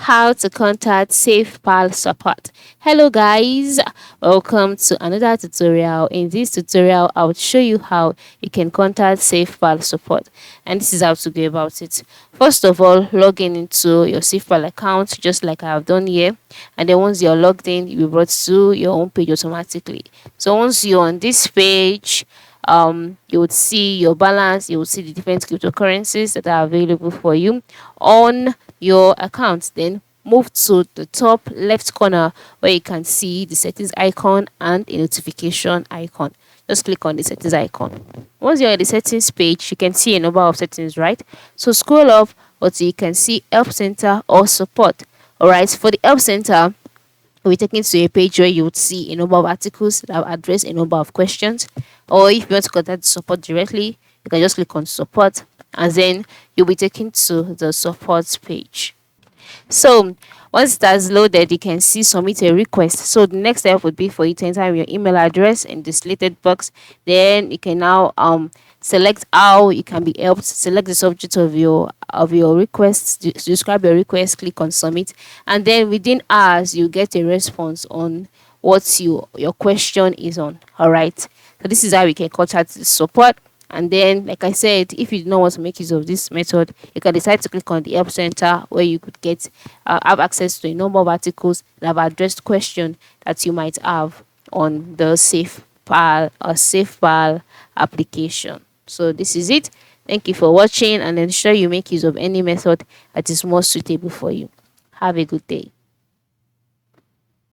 how to contact SafePal Support. Hello guys, welcome to another tutorial. In this tutorial, I will show you how you can contact SafePal Support, and this is how to go about it. First of all, log in into your SafePal account just like I have done here, and then once you're logged in, you'll be brought to your home page automatically. So once you're on this page, you would see your balance, you would see the different cryptocurrencies that are available for you on your account. Then move to the top left corner where you can see the settings icon and a notification icon. Just click on the settings icon. Once you're at the settings page, you can see a number of settings, right? So scroll up until you can see help center or support. All right, for the help center, we'll be taken to a page where you would see a number of articles that address a number of questions. Or if you want to contact support directly, you can just click on support, and then you'll be taken to the support page. So once it has loaded, you can see submit a request. So the next step would be for you to enter your email address in the selected box. Then you can now select how you can be helped, select the subject of your request, describe your request, click on submit, and then within hours you get a response on what your question is on. All right, so this is how we can contact the support. And then, like I said, if you do not want to make use of this method, you can decide to click on the help center where you could get have access to a number of articles that have addressed questions that you might have on the SafePal application. So this is it. Thank you for watching, and ensure you make use of any method that is more suitable for you. Have a good day.